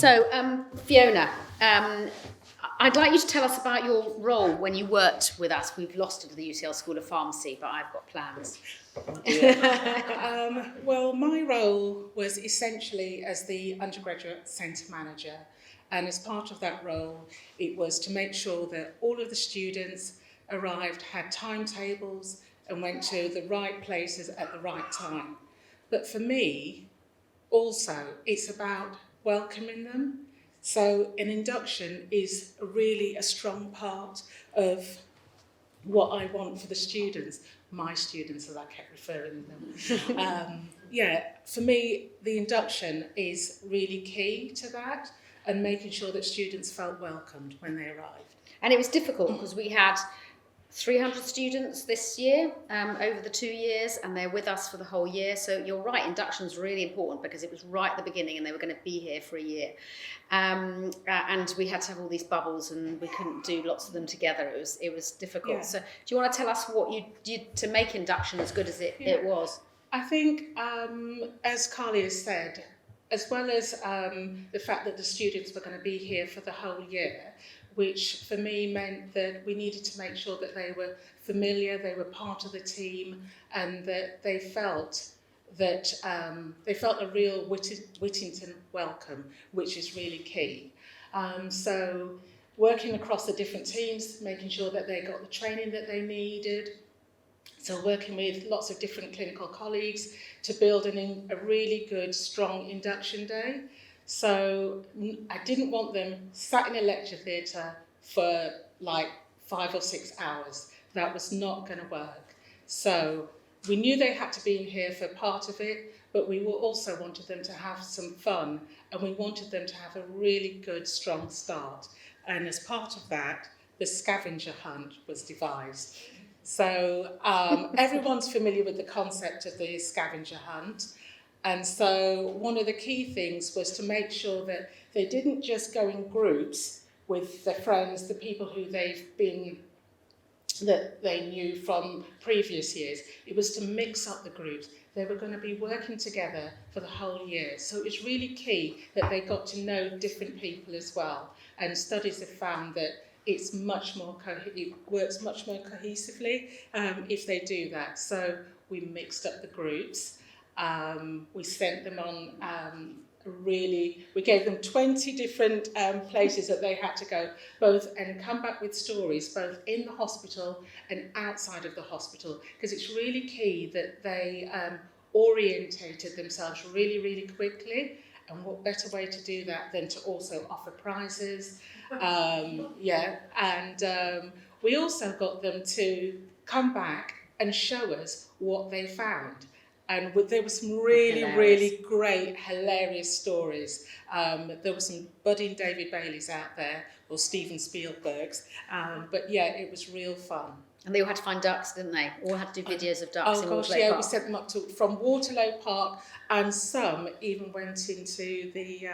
So, Fiona, I'd like you to tell us about your role when you worked with us. We've lost it to the UCL School of Pharmacy, but I've got plans. Well, my role was essentially as the Undergraduate Centre Manager, and as part of that role, it was to make sure that all of the students arrived, had timetables, and went to the right places at the right time. But for me, also, it's about welcoming them. So an induction is really a strong part of what I want for the students, my students as I kept referring to them. For me, the induction is really key to that and making sure that students felt welcomed when they arrived. And it was difficult because we had 300 students this year over the 2 years, and they're with us for the whole year. So you're right, induction's really important because it was right at the beginning and they were going to be here for a year. And we had to have all these bubbles and we couldn't do lots of them together. It was difficult. Yeah. So do you want to tell us what you did to make induction as good as it was? I think, as Carly has said, as well as the fact that the students were going to be here for the whole year, which for me meant that we needed to make sure that they were familiar, they were part of the team, and that they felt a real Whittington welcome, which is really key. So working across the different teams, making sure that they got the training that they needed. So working with lots of different clinical colleagues to build a really good, strong induction day. So I didn't want them sat in a lecture theatre for like 5 or 6 hours. That was not going to work. So we knew they had to be in here for part of it, but we also wanted them to have some fun, and we wanted them to have a really good, strong start. And as part of that, the Scavenger Hunt was devised. So everyone's familiar with the concept of the Scavenger Hunt. And so one of the key things was to make sure that they didn't just go in groups with their friends, the people who that they knew from previous years. It was to mix up the groups. They were going to be working together for the whole year. So it was really key that they got to know different people as well. And studies have found that it works much more cohesively if they do that. So we mixed up the groups. We sent them on we gave them 20 different places that they had to go, and come back with stories, both in the hospital and outside of the hospital, because it's really key that they orientated themselves really, really quickly. And what better way to do that than to also offer prizes? We also got them to come back and show us what they found. And there were some really great, hilarious stories. There were some budding David Baileys out there, or Steven Spielbergs. It was real fun. And they all had to find ducks, didn't they? All had to do videos of ducks in Waterloo Park. We sent them up from Waterloo Park, and some even went into the...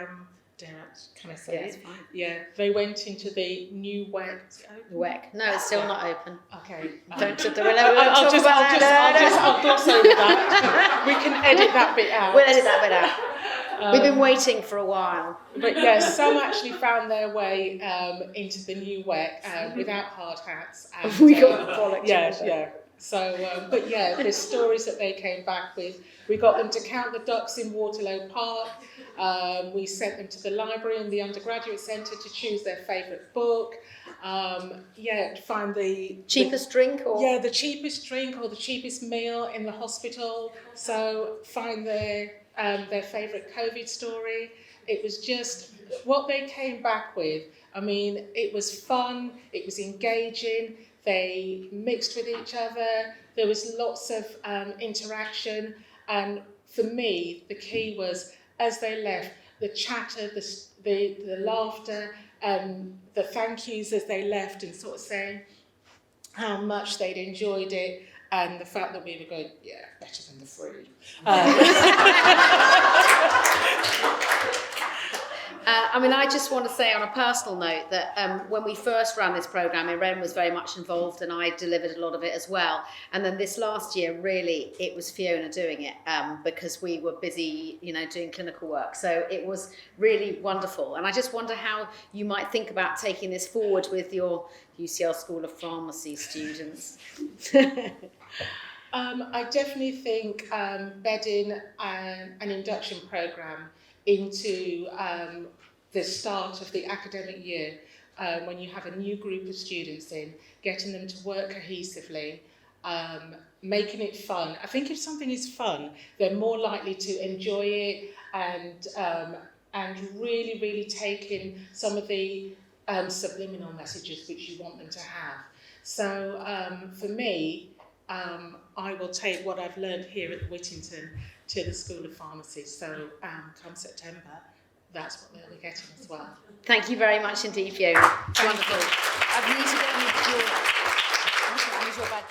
can I say it? It's fine. Yeah, they went into the new WEC. WEC. No, it's still not open. Okay. Don't talk I'll gloss over that. We can edit that bit out. We'll edit that bit out. We've been waiting for a while. But yes, some actually found their way into the new WEC without hard hats. And, we got the bollocks. Yeah. So, the stories that they came back with, we got them to count the ducks in Waterloo Park. We sent them to the library and the Undergraduate Centre to choose their favourite book. Find the cheapest drink, or the cheapest drink or the cheapest meal in the hospital. So find their favourite COVID story. It was just what they came back with. I mean, it was fun. It was engaging. They mixed with each other. There was lots of interaction. And for me, the key was, as they left, the chatter, the laughter, and the thank yous as they left, and sort of saying how much they'd enjoyed it, and the fact that we were going, better than the food. I just want to say on a personal note that when we first ran this programme, Irene was very much involved and I delivered a lot of it as well. And then this last year, really, it was Fiona doing it because we were busy, doing clinical work. So it was really wonderful. And I just wonder how you might think about taking this forward with your UCL School of Pharmacy students. I definitely think bedding an induction programme into the start of the academic year, when you have a new group of students in, getting them to work cohesively, making it fun. I think if something is fun, they're more likely to enjoy it and really, really take in some of the subliminal messages which you want them to have. So for me, I will take what I've learned here at Whittington to the School of Pharmacy. So come September, that's what they'll be getting as well. Thank you very much indeed, Fiona. Wonderful. I need to get your bag.